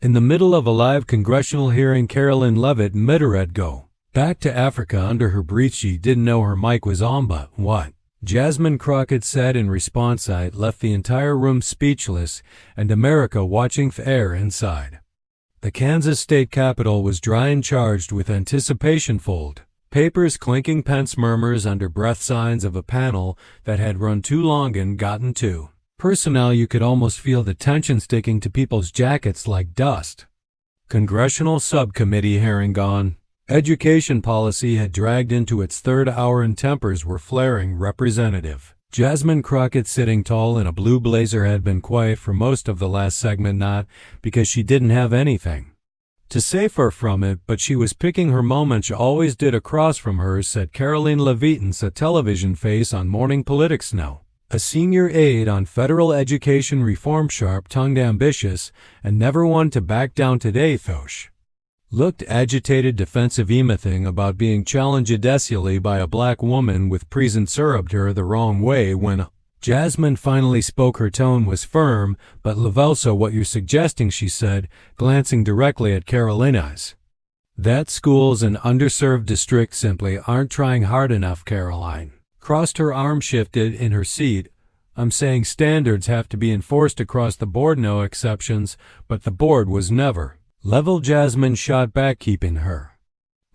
In the middle of a live congressional hearing, Karoline Leavitt made her head go back to Africa under her breath. She didn't know her mic was on, but what Jasmine Crockett said in response left the entire room speechless and America watching with air inside. The Kansas state capitol was dry and charged with anticipation. Fold papers clinking, pence murmurs under breath, signs of a panel that had run too long and gotten too personal. You could almost feel the tension sticking to people's jackets like dust. Congressional subcommittee hearing gone. Education policy had dragged into its third hour and tempers were flaring. Representative Jasmine Crockett, sitting tall in a blue blazer, had been quiet for most of the last segment, not because she didn't have anything to say, far from it, but she was picking her moment. She always did. Across from her sat Karoline Leavitt, a television face on morning politics now, a senior aide on federal education reform, sharp-tongued, ambitious, and never one to back down. Today Thosh looked agitated, defensive, anything about being challenged decently by a black woman with presence rubbed her the wrong way. When Jasmine finally spoke, her tone was firm but level. So what you're suggesting, she said, glancing directly at Karoline's eyes, that schools in underserved districts simply aren't trying hard enough. Karoline crossed her arms, shifted in her seat. I'm saying standards have to be enforced across the board, no exceptions, but the board was never level. Jasmine shot back, keeping her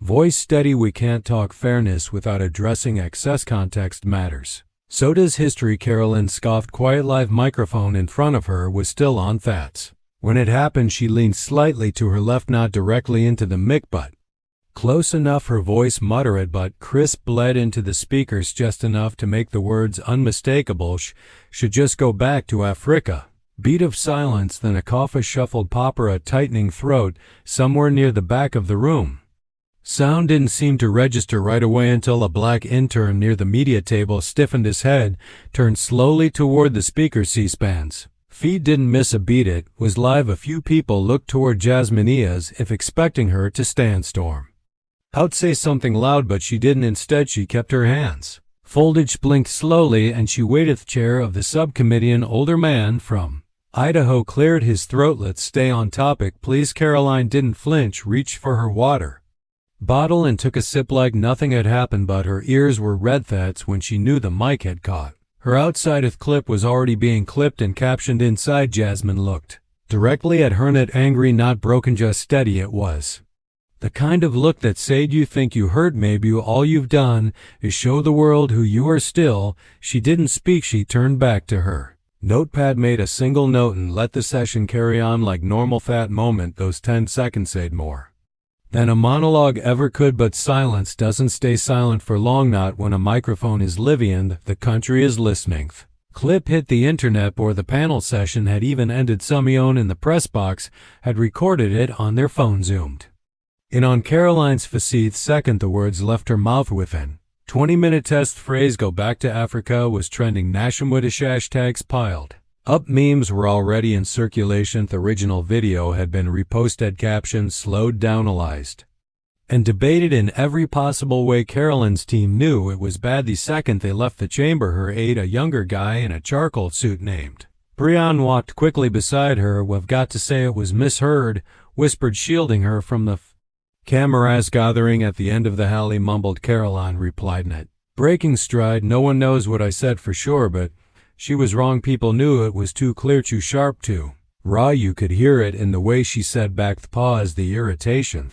voice steady. We can't talk fairness without addressing excess. Context matters. So does history. Karoline scoffed. Quiet. Live microphone in front of her was still on. That's when it happened. She leaned slightly to her left, not directly into the mic, but close enough. Her voice, moderate but crisp, bled into the speakers just enough to make the words unmistakable. Should just go back to Africa. Beat of silence, then a cough, a shuffled popper, a tightening throat somewhere near the back of the room. Sound didn't seem to register right away until a black intern near the media table stiffened his head, turned slowly toward the speaker. C-SPAN's feed didn't miss a beat. It was live. A few people looked toward Jasmine as if expecting her to storm out, say something loud, but she didn't. Instead, she kept her hands folded, blinked slowly, and she waited. The chair of the subcommittee, an older man from Idaho, cleared his throat. Let's stay on topic, please. Karoline didn't flinch, reached for her water bottle and took a sip like nothing had happened, but her ears were red. That's when she knew the mic had caught her. Outside of clip was already being clipped and captioned. Inside, Jasmine looked directly at her, not angry, not broken, just steady. It was the kind of look that said, you think you hurt, maybe all you've done is show the world who you are still. She didn't speak. She turned back to her notepad, made a single note, and let the session carry on like normal. That moment, those 10 seconds, said more than a monologue ever could. But silence doesn't stay silent for long, not when a microphone is living and the country is listening. Clip hit the internet, or the panel session had even ended. Someone in the press box had recorded it on their phone, zoomed in on Karoline's face. Second the words left her mouth. Within 20-minute test phrase "go back to Africa" was trending nationwide. Hashtags piled up. Memes were already in circulation. The original video had been reposted, captions slowed down, analyzed, and debated in every possible way. Karoline's team knew it was bad the second they left the chamber. Her aide, a younger guy in a charcoal suit named Brian, walked quickly beside her. We've got to say it was misheard, whispered, shielding her from the cameras gathering at the end of the alley. Mumbled. Karoline replied in it, breaking stride, no one knows what I said for sure, but she was wrong. People knew it was too clear, too sharp, too raw. You could hear it in the way she said back. The pause, the irritation,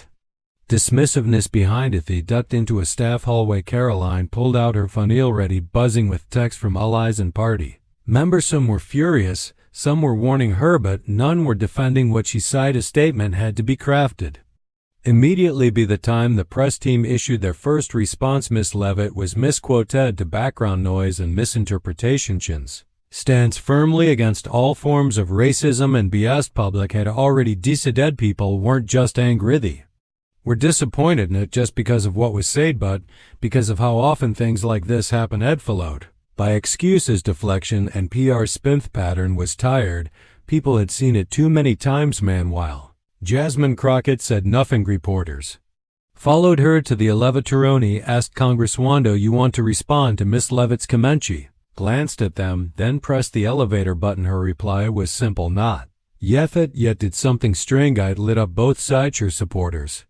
dismissiveness behind it. They ducked into a staff hallway. Karoline pulled out her phone, already buzzing with texts from allies and party members. Some were furious, some were warning her, but none were defending what she said. A statement had to be crafted immediately. By the time the press team issued their first response, Miss Leavitt was misquoted to background noise and misinterpretations. Stands firmly against all forms of racism and BS. Public had already decided. People weren't just angry, they were disappointed, not just because of what was said, but because of how often things like this happen. Ed followed by excuses, deflection, and PR spin. Pattern was tired. People had seen it too many times. Meanwhile, Jasmine Crockett said nothing. Reporters followed her to the elevator. Asked Congresswoman, "Do you want to respond to Miss Leavitt's comment?" She glanced at them, then pressed the elevator button. Her reply was simple, not Yet did something strange. It lit up both sides. Her supporters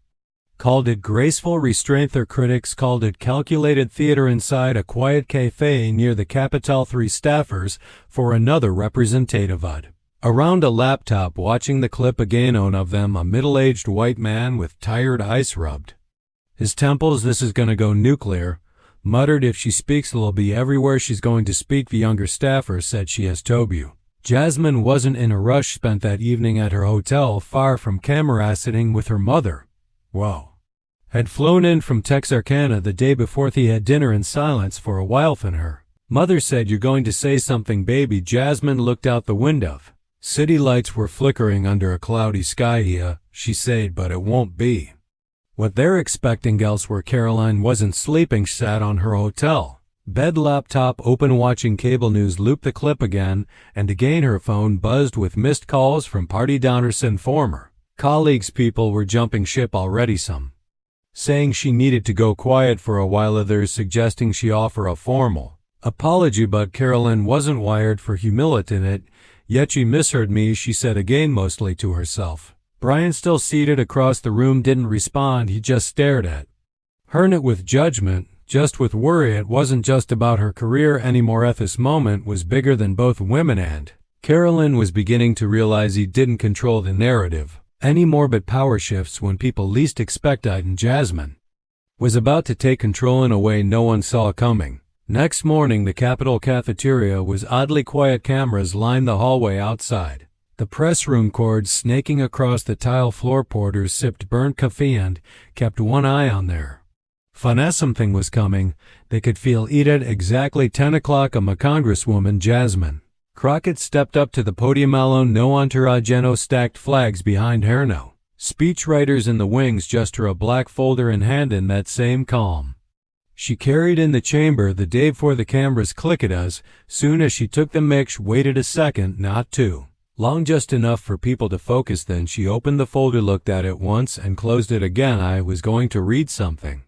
called it graceful restraint. Their critics called it calculated theater inside a quiet cafe near the Capitol. 3 staffers for another representative around a laptop watching the clip again. One of them, a middle-aged white man with tired eyes rubbed his temples. "This is gonna go nuclear," muttered. "If she speaks, it'll be everywhere she's going to speak." The younger staffer said she has told you. Jasmine wasn't in a rush. Spent that evening at her hotel far from camera, sitting with her mother. Had flown in from Texarkana the day before. They had dinner in silence for a while. Then her mother said, "You're going to say something, baby." Jasmine looked out the window. City lights were flickering under a cloudy sky. "Yeah," she said, "but it won't be what they're expecting." Elsewhere, Karoline wasn't sleeping. She sat on her hotel bed, laptop open, watching cable news. Looped the clip again and again. Her phone buzzed with missed calls from party donors and former colleagues. People were jumping ship already, some saying she needed to go quiet for a while, others suggesting she offer a formal apology. But Karoline wasn't wired for humility in it. "Yet she misheard me," she said again, mostly to herself. Brian, still seated across the room, didn't respond. He just stared at her, not with judgment, just with worry. It wasn't just about her career anymore. At this moment was bigger than both women, and Karoline was beginning to realize he didn't control the narrative anymore, but power shifts when people least expect it, and Jasmine was about to take control in a way no one saw coming. Next morning, the Capitol cafeteria was oddly quiet. Cameras lined the hallway outside the press room, cords snaking across the tile floor. Porters sipped burnt coffee and kept one eye on their finesse. Something was coming. They could feel it. At exactly 10 o'clock, Congresswoman Jasmine Crockett stepped up to the podium alone. No entourage, no stacked flags behind her, no speechwriters in the wings, just her, a black folder in hand. In that same calm she carried in the chamber the day before the cameras clicked. As soon as she took the mic, she waited a second, not too long, just enough for people to focus. Then she opened the folder, looked at it once, and closed it again. "I was going to read something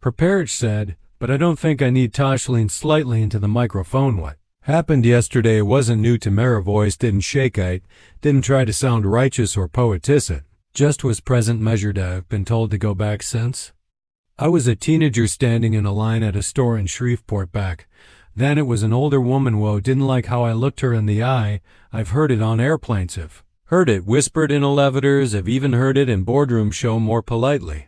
prepared," she said, "but I don't think I need." Tosh leaned slightly into the microphone. "What happened yesterday wasn't new to me." Her voice didn't shake. I didn't try to sound righteous or poetess. It just was present, measured. "I've been told to go back since I was a teenager, standing in a line at a store in Shreveport back then. It was an older woman. Whoa, didn't like how I looked her in the eye. I've heard it on airplanes, have heard it whispered in elevators, have even heard it in boardrooms. Show more politely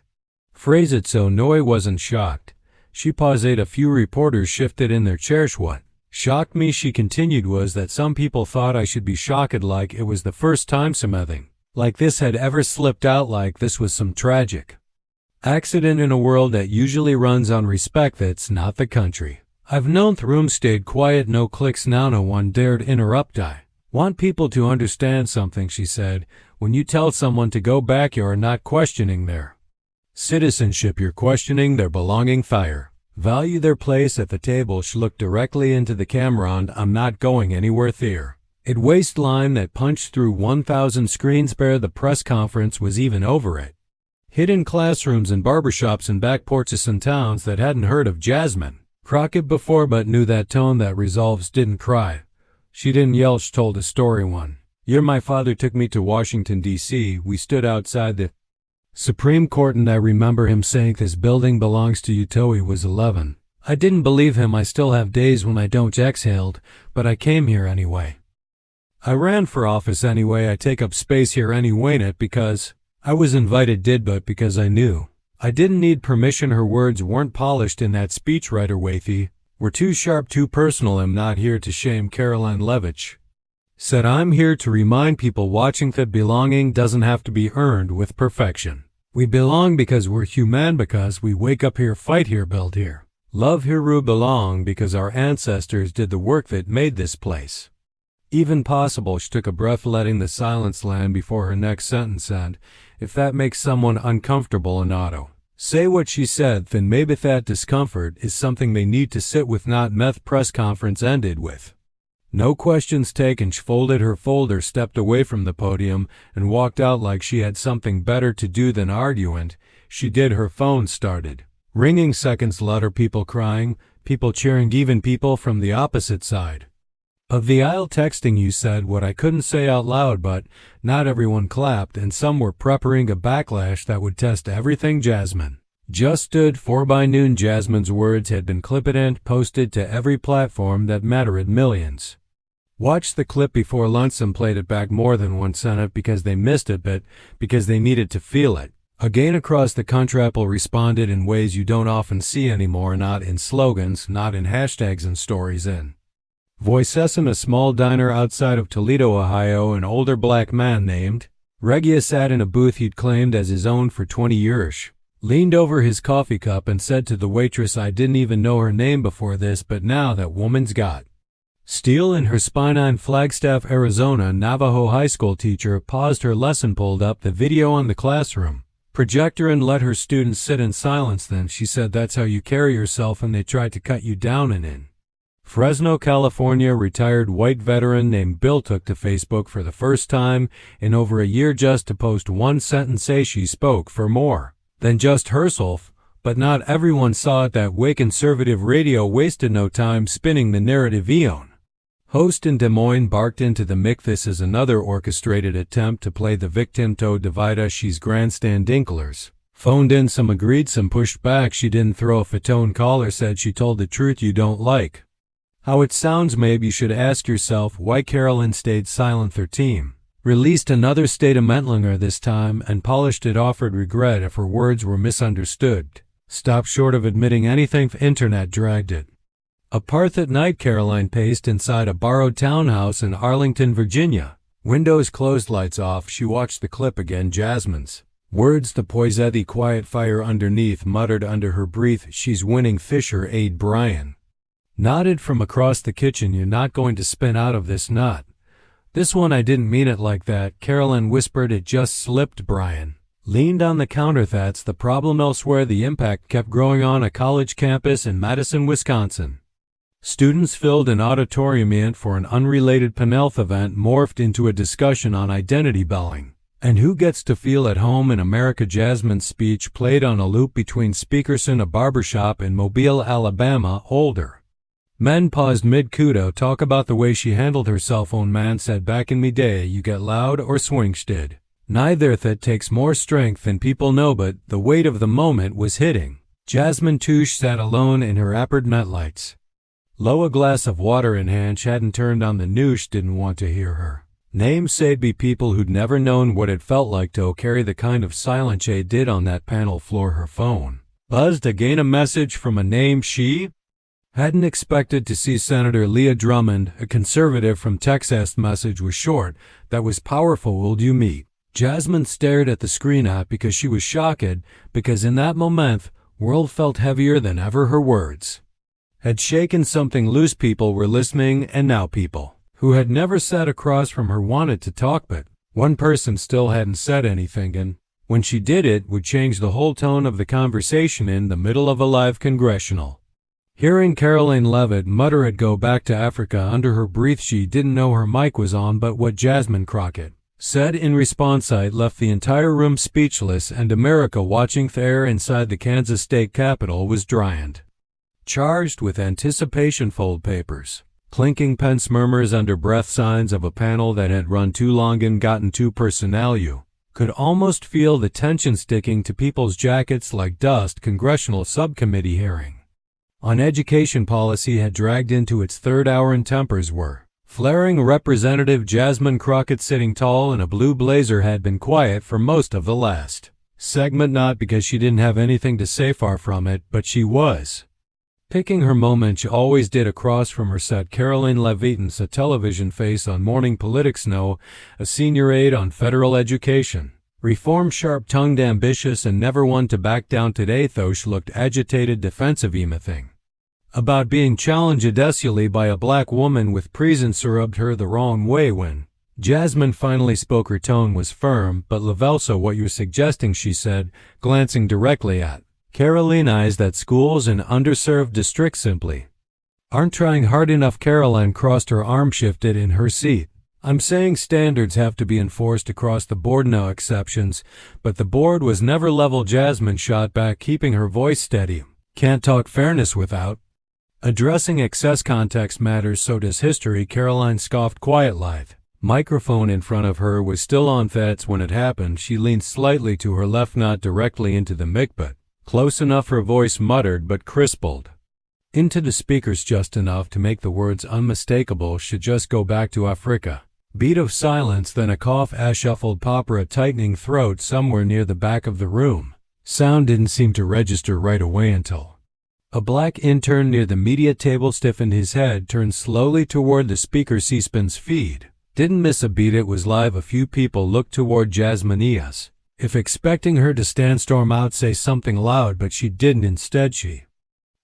phrase it so." No, I wasn't shocked. She paused. A few reporters shifted in their chairs. "What shocked me," she continued, "was that some people thought I should be shocked, like it was the first time something like this had ever slipped out, like this was some tragic accident in a world that usually runs on respect. That's not the country I've known." The room stayed quiet. No clicks now. No one dared interrupt. "I want people to understand something," she said. "When you tell someone to go back, you are not questioning their citizenship. You're questioning their belonging. Fire value their place at the table." She looked directly into the camera. "And I'm not going anywhere." There it waistline that punched through 1,000 screens bare. The press conference was even over it. Hidden classrooms and barbershops and back porches in towns that hadn't heard of Jasmine Crockett before, but knew that tone that resolves. Didn't cry. She didn't yell. She told a story. "One year my father took me to Washington, D.C. We stood outside the Supreme Court, and I remember him saying, 'This building belongs to you.' Till he was 11. I didn't believe him. I still have days when I don't." Exhaled. "But I came here anyway. I ran for office anyway. I take up space here anyway, not because I was invited, but because I knew I didn't need permission." Her words weren't polished in that speechwriter way. They were too sharp, too personal. "I'm not here to shame," Karoline Leavitt said. "I'm here to remind people watching that belonging doesn't have to be earned with perfection. We belong because we're human, because we wake up here, fight here, build here, love here. We belong because our ancestors did the work that made this place even possible." She took a breath, letting the silence land before her next sentence. "And if that makes someone uncomfortable and auto say what she said, then maybe that discomfort is something they need to sit with, not meth." Press conference ended with no questions taken. She folded her folder, stepped away from the podium, and walked out like she had something better to do than argue. And she did. Her phone started ringing. Seconds later, people crying, people cheering, even people from the opposite side Of the aisle texting you said what I couldn't say out loud, but not everyone clapped and some were preparing a backlash that would test everything Jasmine just stood for. By noon, Jasmine's words had been clipped and posted to every platform that mattered. Millions watched the clip before lunch and played it back more than once on it because they missed it, but because they needed to feel it. Again across the country, people responded in ways you don't often see anymore, not in slogans, not in hashtags and stories. In voices. In a small diner outside of Toledo, Ohio, an older black man named Regia sat in a booth he'd claimed as his own for 20 years. Leaned over his coffee cup and said to the waitress, "I didn't even know her name before this, but now that woman's got steel in her spine." In Flagstaff, Arizona, Navajo high school teacher paused her lesson, pulled up the video on the classroom projector and let her students sit in silence. Then she said, "That's how you carry yourself and they try to cut you down." And in Fresno, California, retired white veteran named Bill took to Facebook for the first time in over a year just to post one sentence, say she spoke for more than just herself, but not everyone saw it that way. Conservative radio wasted no time spinning the narrative. EON host in Des Moines barked into the mic. This is another orchestrated attempt to play the victim to divide us. She's grandstand. Dinklers phoned in, some agreed, some pushed back. She didn't throw a fatone caller, said she told the truth. You don't like how it sounds? Maybe you should ask yourself why. Karoline stayed silent. Their team released another statement longer this time and polished it, offered regret if her words were misunderstood. Stopped short of admitting anything. Internet dragged it apart that night. Karoline paced inside a borrowed townhouse in Arlington, Virginia. Windows closed, lights off. She watched the clip again. Jasmine's words, the poise, the quiet fire underneath, muttered under her breath, "She's winning." Fisher aide Brian nodded from across the kitchen. "You're not going to spin out of this, not this one." "I didn't mean it like that," Karoline whispered. "It just slipped." Brian leaned on the counter. "That's the problem." Elsewhere, the impact kept growing. On a college campus in Madison, Wisconsin, students filled an auditorium for an unrelated Penelth event morphed into a discussion on identity belling and who gets to feel at home in America. Jasmine's speech played on a loop between speakers in a barbershop in Mobile, Alabama. Older men paused mid-kudo talk about the way she handled herself. Own man said, "Back in me day, you get loud or swings did. Neither that takes more strength than people know," but the weight of the moment was hitting. Jasmine Touche sat alone in her apartment, lights low, a glass of water in hand. She hadn't turned on the news, didn't want to hear her name said be people who'd never known what it felt like to carry the kind of silence she did on that panel floor. Her phone buzzed again, a message from a name she hadn't expected to see. Senator Leah Drummond, a conservative from Texas. Message was short, that was powerful. "Will you meet?" Jasmine stared at the screen because she was shocked, because in that moment, world felt heavier than ever. Her words had shaken something loose. People were listening, and now people who had never sat across from her wanted to talk, but one person still hadn't said anything, and when she did, it would change the whole tone of the conversation. In the middle of a live congressional hearing, Karoline Leavitt muttered, "Go back to Africa." Under her breath, she didn't know her mic was on, but what Jasmine Crockett said in response left the entire room speechless, and America watching. The air inside the Kansas state capitol was dry and charged with anticipation. Fold papers clinking, pens, murmurs under breath, signs of a panel that had run too long and gotten too personal. You could almost feel the tension sticking to people's jackets like dust. Congressional subcommittee hearing on education policy had dragged into its third hour and tempers were flaring. Representative Jasmine Crockett, sitting tall in a blue blazer, had been quiet for most of the last segment, not because she didn't have anything to say, far from it, but she was picking her moment. She always did. Across from her sat Karoline Leavitt, a television face on morning politics, a senior aide on federal education reform, sharp-tongued, ambitious, and never one to back down. Today, though, she looked agitated, defensive, anything about being challenged audaciously by a black woman with presence rubbed her the wrong way. When Jasmine finally spoke, her tone was firm but level. "So what you're suggesting," she said, glancing directly at Karoline, "is that schools in underserved districts simply aren't trying hard enough." Karoline crossed her arm, shifted in her seat. "I'm saying standards have to be enforced across the board, no exceptions, but the board was never level." Jasmine shot back, keeping her voice steady. "Can't talk fairness without Addressing excess context matters, so does history, Karoline scoffed, quiet life. Microphone in front of her was still on. That's when it happened. She leaned slightly to her left, not directly into the mic, but close enough. Her voice muttered but crispled into the speakers, just enough to make the words unmistakable. Should just go back to Africa. Beat of silence, then a cough, a shuffled popper, a tightening throat somewhere near the back of the room. Sound didn't seem to register right away until a black intern near the media table stiffened his head, turned slowly toward the speaker. C-SPAN's feed didn't miss a beat. It was live. A few people looked toward Jasmine, as if expecting her to stand, storm out, say something loud, but she didn't. Instead, she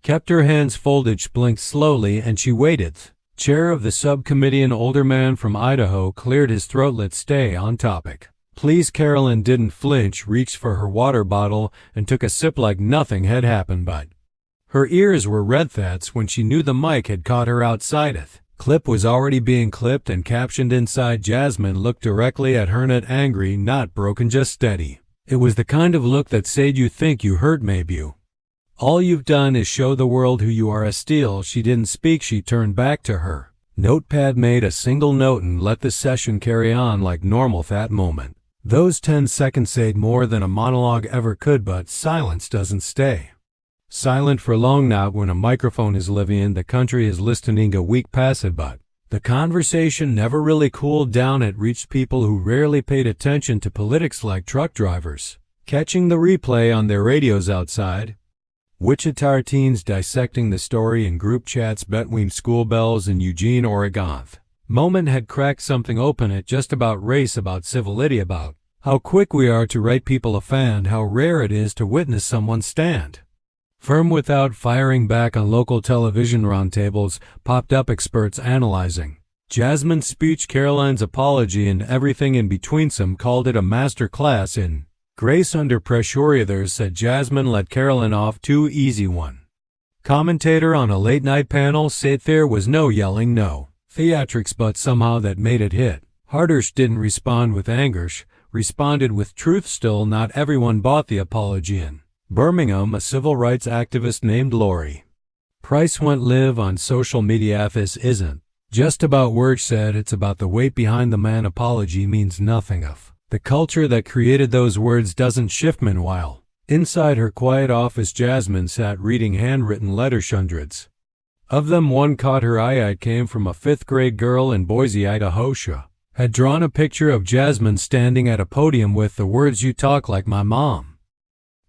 kept her hands folded. She blinked slowly, and she waited. Chair of the subcommittee, an older man from Idaho, cleared his throat. Let's stay on topic, please. Karoline didn't flinch, reached for her water bottle, and took a sip like nothing had happened, but her ears were red. That's when she knew the mic had caught her outside it. Clip was already being clipped and captioned inside. Jasmine looked directly at her, not angry, not broken, just steady. It was the kind of look that said, you think you hurt, maybe you. All you've done is show the world who you are. A steal. She didn't speak. She turned back to her notepad, made a single note, and let the session carry on like normal. That moment, those 10 seconds said more than a monologue ever could, but silence doesn't stay silent for long. Not when a microphone is living. The country is listening. A week passed, but the conversation never really cooled down. It reached people who rarely paid attention to politics, like truck drivers catching the replay on their radios outside, Wichita teens dissecting the story in group chats between school bells in Eugene, Oregon. Moment had cracked something open. It just about race, about civility, about how quick we are to write people a fan, how rare it is to witness someone stand firm without firing back. On local television roundtables popped up experts analyzing Jasmine's speech, Karoline's apology, and everything in between. Some called it a master class in grace under pressure. Others said Jasmine let Karoline off too easy. One commentator on a late-night panel said there was no yelling, no theatrics, but somehow that made it hit harder. She didn't respond with anger, she responded with truth. Still, not everyone bought the apology. In Birmingham, a civil rights activist named Lori Price went live on social media. This isn't just about words, said, it's about the weight behind the man. Apology means nothing of the culture that created those words doesn't shift. Meanwhile, inside her quiet office, Jasmine sat reading handwritten letters, hundreds of them. One caught her eye. It came from a 5th grade girl in Boise, Idaho. She had drawn a picture of Jasmine standing at a podium with the words, "You talk like my mom."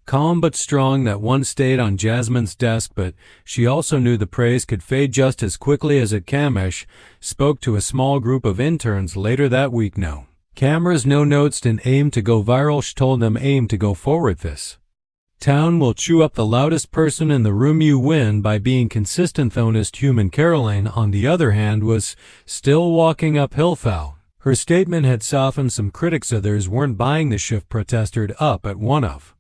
Calm but strong. That one stayed on Jasmine's desk, but she also knew the praise could fade just as quickly as it came. As spoke to a small group of interns later that week. No cameras, no notes, didn't aim to go viral. She told them, aim to go forward. This town will chew up the loudest person in the room. You win by being consistent. Honest human. Karoline, on the other hand, was still walking uphill. Foul. Her statement had softened some critics. Others weren't buying the shift. Protested up at one of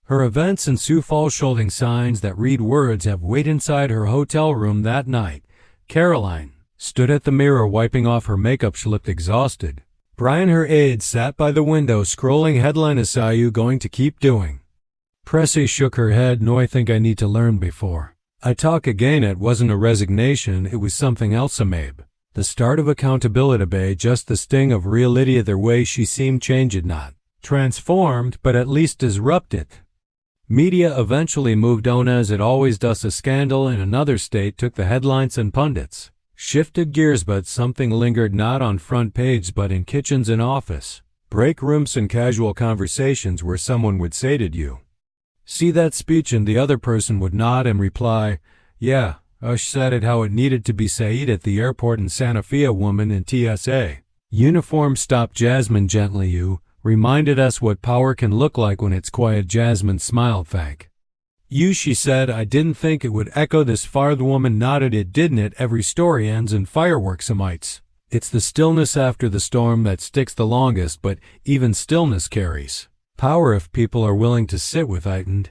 her events in Sioux Falls, holding signs that read words have weight. Inside her hotel room that night, Karoline stood at the mirror wiping off her makeup. She looked exhausted. Brian, her aide, sat by the window scrolling headline. Is you going to keep doing? Pressy shook her head. No, I think I need to learn before I talk again. It wasn't a resignation, it was something else. Maybe the start of accountability, babe, just the sting of reality. The way she seemed changed, not transformed, but at least disrupted. Media eventually moved on, as it always does. A scandal in another state took the headlines, and pundits shifted gears, but something lingered, not on front page but in kitchens and office break rooms and casual conversations where someone would say, did you see that speech? And the other person would nod and reply, yeah, Ush said it how it needed to be said. At the airport in Santa Fe, a woman in TSA uniform stopped Jasmine gently. You reminded us what power can look like when it's quiet. Jasmine smiled. Thank you, she said. I didn't think it would echo this far. The woman nodded. It didn't. It every story ends in fireworks. It's the stillness after the storm that sticks the longest, but even stillness carries power if people are willing to sit with it and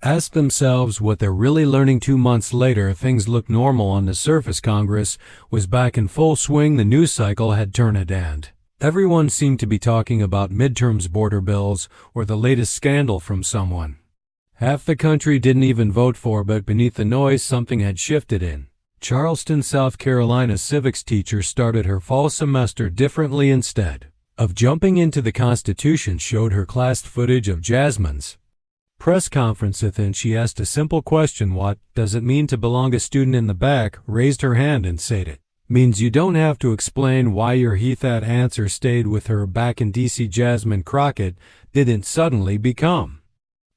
ask themselves what they're really learning. 2 months later, things looked normal on the surface. Congress was back in full swing. The news cycle had turned, and everyone seemed to be talking about midterms, border bills, or the latest scandal from someone half the country didn't even vote for. But beneath the noise, something had shifted in Charleston, South Carolina civics teacher started her fall semester differently. Instead of jumping into the Constitution, showed her class footage of Jasmine's press conference, and she asked a simple question: what does it mean to belong? A student in the back raised her hand and said, "It means you don't have to explain why you're he." That answer stayed with her back in D.C. Jasmine Crockett didn't suddenly become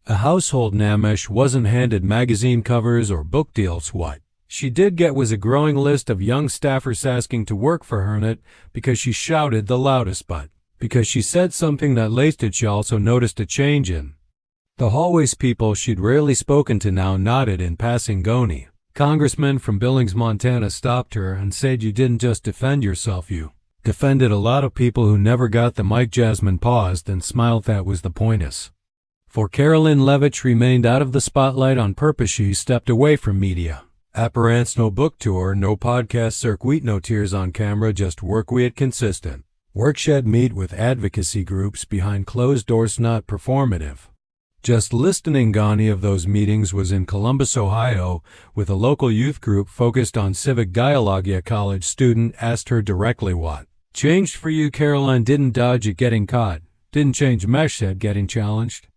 a household name. She wasn't handed magazine covers or book deals. What she did get was a growing list of young staffers asking to work for her, not because she shouted the loudest, but because she said something that lasted. She also noticed a change in the hallways. People she'd rarely spoken to now nodded in passing. Goni, congressman from Billings, Montana, stopped her and said, "You didn't just defend yourself, you defended a lot of people who never got the mic." Jasmine paused and smiled. That was the point. For Karoline Leavitt remained out of the spotlight on purpose. She stepped away from media appearance. No book tour, no podcast circuit, no tears on camera, just work. We had consistent workshed meet with advocacy groups behind closed doors, not performative, just listening. Goni of those meetings was in Columbus, Ohio, with a local youth group focused on civic dialogue. A college student asked her directly, "What changed for you?" Karoline didn't dodge at getting caught. "Didn't change much," said, "getting challenged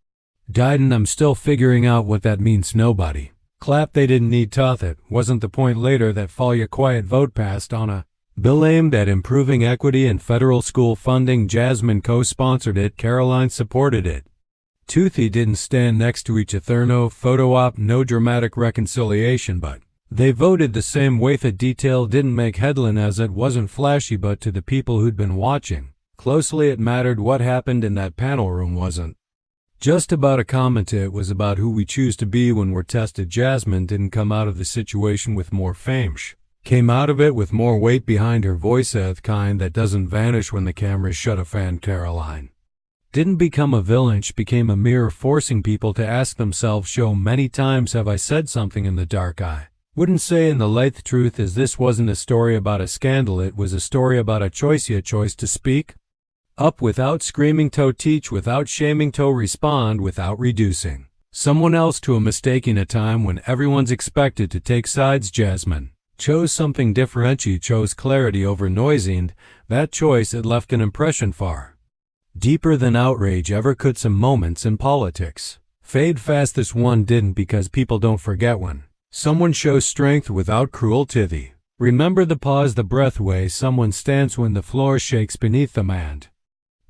died, and I'm still figuring out what that means." Nobody clapped. They didn't need taught. It wasn't the point. Later that fall, a quiet vote passed on a bill aimed at improving equity in federal school funding. Jasmine co-sponsored it. Karoline supported it. Toothy didn't stand next to each other. No photo op, no dramatic reconciliation, but they voted the same way. The detail didn't make headline as it wasn't flashy, but to the people who'd been watching closely, it mattered. What happened in that panel room wasn't just about a comment. It was about who we choose to be when we're tested. Jasmine didn't come out of the situation with more fame. She came out of it with more weight behind her voice, the kind that doesn't vanish when the cameras shut off. And Karoline didn't become a villain. She became a mirror, forcing people to ask themselves, "Show many times have I said something in the dark I wouldn't say in the light?" The truth is, this wasn't a story about a scandal. It was a story about a choice to speak up without screaming, to teach without shaming, to respond without reducing someone else to a mistake. In a time when everyone's expected to take sides, Jasmine chose something different. She chose clarity over noise, and that choice, it left an impression far deeper than outrage ever could. Some moments in politics fade fast. This one didn't, because people don't forget when someone shows strength without cruelty. Remember the pause, the breath, way someone stands when the floor shakes beneath them and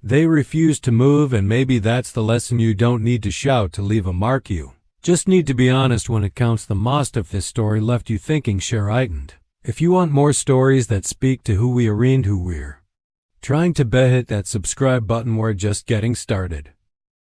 they refuse to move. And maybe that's the lesson. You don't need to shout to leave a mark. You just need to be honest when it counts. The most of this story left you thinking. Share it, and if you want more stories that speak to who we are and who we're trying to be, hit that subscribe button. We're just getting started.